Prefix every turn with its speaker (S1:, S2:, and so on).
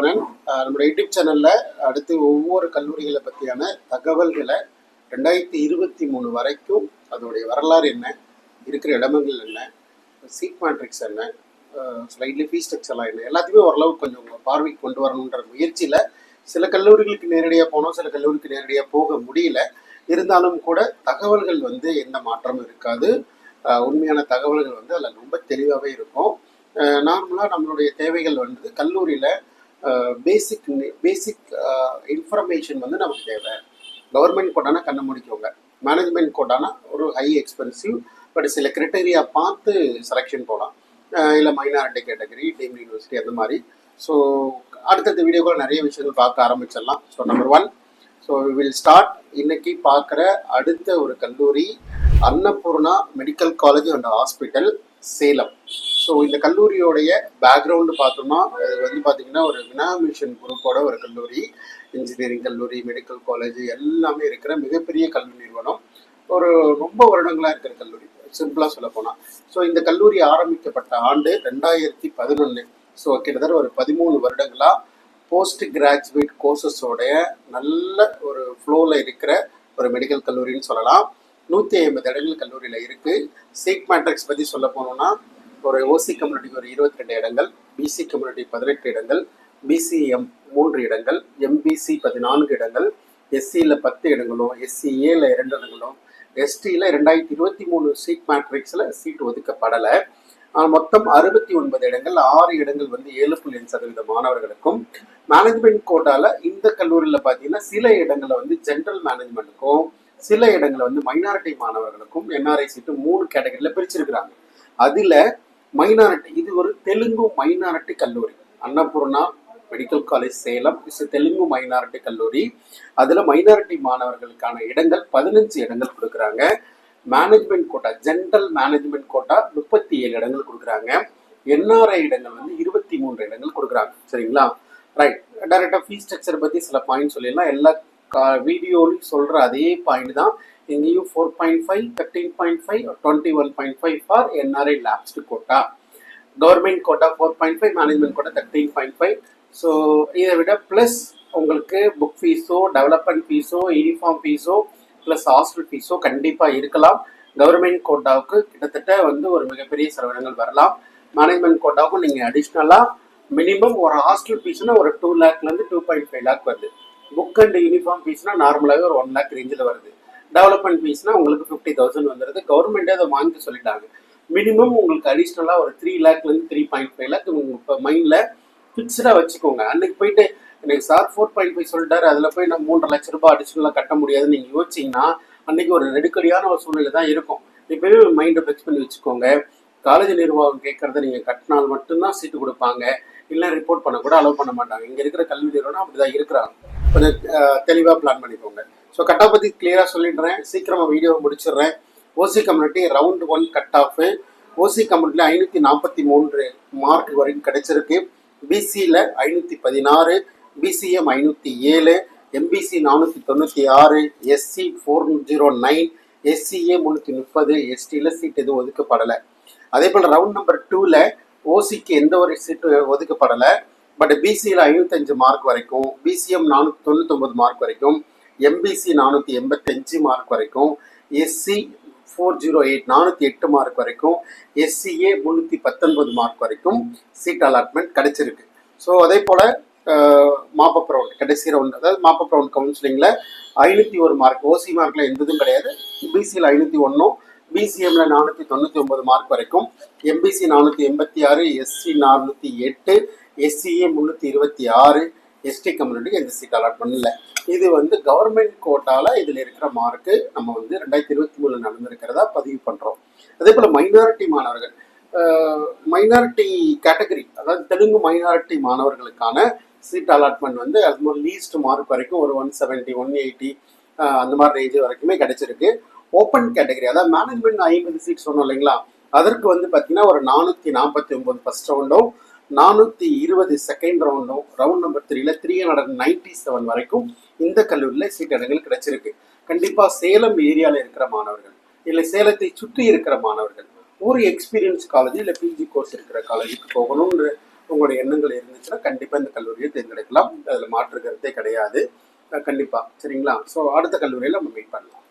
S1: சரவணன். நம்மளோட யூடியூப் சேனலில் அடுத்து ஒவ்வொரு கல்லூரிகளை பற்றியான தகவல்களை 2023 வரைக்கும் அதோடைய வரலாறு என்ன, இருக்கிற இடங்கள் என்ன, சீட் மேட்ரிக்ஸ் என்ன, ஸ்லைட்லி ஃபீஸ் ஸ்ட்ரக்சர்லாம் என்ன, எல்லாத்தையுமே ஓரளவுக்கு கொஞ்சம் உங்கள் பார்வைக்கு கொண்டு வரணுன்ற முயற்சியில் சில கல்லூரிகளுக்கு நேரடியாக போனோம், சில கல்லூரிக்கு நேரடியாக போக முடியல. இருந்தாலும் கூட தகவல்கள் வந்து எந்த மாற்றமும் இருக்காது. உண்மையான தகவல்கள் வந்து அதில் ரொம்ப தெளிவாகவே இருக்கும். நார்மலாக நம்மளுடைய தேவைகள் வந்து கல்லூரியில் பேசிக் இன்ஃபர்மேஷன் வந்து நமக்கு தேவை. கவர்மெண்ட் கோட்டானா கண்ணை முடிக்கோங்க, மேனேஜ்மெண்ட் கோட்டானா ஒரு ஹை எக்ஸ்பென்சிவ், பட் சில கிரைட்டீரியா பார்த்து செலெக்ஷன் போகலாம். இல்லை மைனாரிட்டி கேட்டகரி, டீம்டு யூனிவர்சிட்டி அந்த மாதிரி. ஸோ அடுத்தடுத்த வீடியோக்கள் நிறைய விஷயங்கள் பார்க்க ஆரம்பிச்சிடலாம். So number 1, so will start. இன்னைக்கு பார்க்குற அடுத்த ஒரு கல்லூரி Annapoorna medical college and hospital, Salem. So இந்த கல்லூரியோடைய பேக்ரவுண்டு பார்த்தோம்னா அது வந்து பார்த்திங்கன்னா ஒரு வினாமிஷன் குரூப்போட ஒரு கல்லூரி. இன்ஜினியரிங் கல்லூரி, மெடிக்கல் காலேஜ் எல்லாமே இருக்கிற மிகப்பெரிய கல்வி நிறுவனம். ஒரு ரொம்ப வருடங்களாக இருக்கிற கல்லூரி, சிம்பிளாக சொல்ல போனால். ஸோ இந்த கல்லூரி ஆரம்பிக்கப்பட்ட ஆண்டு 2011. ஸோ கிட்டத்தட்ட ஒரு 13 வருடங்களாக போஸ்ட் கிராஜுவேட் கோர்சஸோடைய நல்ல ஒரு ஃப்ளோவில் இருக்கிற ஒரு மெடிக்கல் கல்லூரின்னு சொல்லலாம். 150 இடங்கள் கல்லூரியில் இருக்குது. சீட் மேட்ரிக்ஸ் பற்றி சொல்ல போனோம்னா ஒரு ஓசி கம்யூனிட்டிக்கு ஒரு 22 இடங்கள், பிசி கம்யூனிட்டி 18 இடங்கள், பிசிஎம் 3 இடங்கள், எம்பிசி 14 இடங்கள், எஸ்சியில் 10 இடங்களும், எஸ்சிஏல 2 இடங்களும், எஸ்டியில் 2023 சீட் மேட்ரிக்ஸில் சீட் ஒதுக்கப்படலை. மொத்தம் 69 இடங்கள், 6 இடங்கள் வந்து 7.5% மாணவர்களுக்கும். மேனேஜ்மெண்ட் கோட்டாவில் இந்த கல்லூரியில் பார்த்தீங்கன்னா சில இடங்களில் வந்து ஜென்ரல் மேனேஜ்மெண்ட்டுக்கும், சில இடங்களில் வந்து மைனாரிட்டி மாணவர்களுக்கும் என்ஆர்ஐ சீட்டு 3 கேட்டகரியில் பிரிச்சிருக்கிறாங்க. அதில் மைனாரிட்டி, இது ஒரு தெலுங்கு மைனாரிட்டி கல்லூரி. Annapoorna medical college Salem is Telugu minority கல்லூரி. அதில் மைனாரிட்டி மாணவர்களுக்கான இடங்கள் 15 இடங்கள் கொடுக்குறாங்க. Management quota, general management quota 37 இடங்கள் கொடுக்குறாங்க. என்ஆர்ஐ இடங்கள் வந்து 23 இடங்கள் கொடுக்குறாங்க. சரிங்களா? ரைட். டைரக்டாக ஃபீஸ் ஸ்ட்ரக்சர் பற்றி சில பாயிண்ட் சொல்லிடலாம். எல்லா வீடியோலையும் சொல்கிற அதே பாயிண்ட் தான் இங்கேயும். 4.5, 13.5, 21.5 for NRI lapsed quota. Government quota 4.5, management quota 13.5. So இதை விட ப்ளஸ் உங்களுக்கு புக் ஃபீஸோ, டெவலப்மெண்ட் ஃபீஸோ, யூனிஃபார்ம் ஃபீஸோ, ப்ளஸ் ஹாஸ்டல் ஃபீஸோ கண்டிப்பாக இருக்கலாம். கவர்மெண்ட் கோட்டாவுக்கு கிட்டத்தட்ட வந்து ஒரு மிகப்பெரிய செலவினங்கள் வரலாம். மேனேஜ்மெண்ட் கோட்டாவுக்கும் நீங்கள் அடிஷ்னலாக மினிமம் ஒரு ஹாஸ்டல் ஃபீஸ்னால் ஒரு 2 லேக்லேருந்து 2.5 லேக் வருது. புக் அண்ட் யூனிஃபார்ம் ஃபீஸ்னால் நார்மலாகவே ஒரு 1 லேக் ரேஞ்சில் வருது. டெவலப்மெண்ட் ஃபீஸ்னால் உங்களுக்கு 50,000 வந்துடுது. கவர்மெண்ட்டே அதை வாங்கி சொல்லிட்டாங்க. மினிமம் உங்களுக்கு அடிஷ்னலாக ஒரு 3 லேக்லேருந்து 3.5 லேக் உங்கள் இப்போ மைண்டில் ஃபிக்ஸ்டாக வச்சுக்கோங்க. அன்றைக்கி போயிட்டு எனக்கு சார் 4.5 சொல்லிட்டாரு, அதில் போய் நம்ம 3.5 லட்ச ரூபாய் அடிஷ்னலாக கட்ட முடியாதுன்னு நீங்கள் யோசிச்சிங்கன்னா அன்றைக்கி ஒரு நெருக்கடியான ஒரு சூழ்நிலை தான் இருக்கும். இப்போவே மைண்டை ஃபிக்ஸ் பண்ணி வச்சுக்கோங்க. காலேஜ் நிர்வாகம் கேட்குறத நீங்கள் கட்டினால் மட்டும்தான் சீட்டு கொடுப்பாங்க, இல்லை ரிப்போர்ட் பண்ண கூட அலோவ் பண்ண மாட்டாங்க. இங்கே இருக்கிற கல்வி நிறுவனம் அப்படி தான் இருக்கிறாங்க. கொஞ்சம் தெளிவாக பிளான் பண்ணிக்கோங்க. ஸோ கட் ஆஃப் பற்றி கிளியராக சொல்லிடுறேன், சீக்கிரமாக வீடியோவை முடிச்சிடுறேன். OC community round 1 cut off. OC கம்யூனிட்டியில் 543 மார்க் வரைக்கும் கிடைச்சிருக்கு. பிசியில் 516, பிசிஎம் 507, எம்பிசி 496, எஸ்சி 409, எஸ்சிஏ 330, எஸ்டியில் சீட் எதுவும் ஒதுக்கப்படலை. அதே போல் ரவுண்ட் நம்பர் 2ல் ஓசிக்கு எந்த ஒரு சீட்டு ஒதுக்கப்படலை. பட் பிசியில் 55 மார்க் வரைக்கும், பிசிஎம் 499 மார்க் வரைக்கும், எம்பிசி 485 மார்க் வரைக்கும், எஸ்சி 408 408 மார்க் வரைக்கும், எஸ்சிஏ 319 மார்க் வரைக்கும் சீட் அலாட்மெண்ட் கிடைச்சிருக்கு. ஸோ அதே போல் மாப்பப் ரவுண்ட், கடைசி ரவுண்ட், அதாவது மாப்பப் ரவுண்ட் கவுன்சிலிங்கில் 501 மார்க், ஓசி மார்க்கில் எந்த இதுவும் கிடையாது. பிசியில் 501, பிசிஎம்ல 499 மார்க் வரைக்கும், எம்பிசி 486, எஸ்சி 408, எஸ்சிஏ 326, எஸ்டி கம்யூனிட்டிக்கு எந்த சீட் அலாட்மெண்ட் இல்லை. இது வந்து கவர்மெண்ட் கோட்டாவில் இதில் இருக்கிற மார்க்கு நம்ம வந்து 2023 நடந்திருக்கிறதா பதிவு பண்ணுறோம். அதே போல் மைனாரிட்டி மாணவர்கள், மைனாரிட்டி கேட்டகரி, அதாவது தெலுங்கு மைனாரிட்டி மாணவர்களுக்கான சீட் அலாட்மெண்ட் வந்து அது லீஸ்ட் மார்க் வரைக்கும் ஒரு 170, 180 அந்த மாதிரி ரேஞ்சு வரைக்குமே கிடைச்சிருக்கு. ஓப்பன் கேட்டகரி, அதாவது மேனேஜ்மெண்ட் 50 சீட் சொன்னோம் இல்லைங்களா, அதற்கு வந்து பார்த்தீங்கன்னா ஒரு 449 ஃபர்ஸ்ட் ரவுண்டும், 420 செகண்ட் ரவுண்டும், ரவுண்ட் நம்பர் 3ல் 397 வரைக்கும் இந்த கல்லூரியில் சீட் இடங்கள் கிடைச்சிருக்கு. கண்டிப்பாக சேலம் ஏரியாவில் இருக்கிற மாணவர்கள், இல்லை சேலத்தை சுற்றி இருக்கிற மாணவர்கள், ஒரு எக்ஸ்பீரியன்ஸ் காலேஜ் இல்லை பிஜி கோர்ஸ் இருக்கிற காலேஜுக்கு போகணுன்ற உங்களுடைய எண்ணங்கள் இருந்துச்சுன்னா கண்டிப்பாக இந்த கல்லூரியை தேர்ந்தெடுக்கலாம். அதில் மாற்று கருத்தே கிடையாது. கண்டிப்பாக சரிங்களா. ஸோ அடுத்த கல்லூரியில் நம்ம மீட் பண்ணலாம்.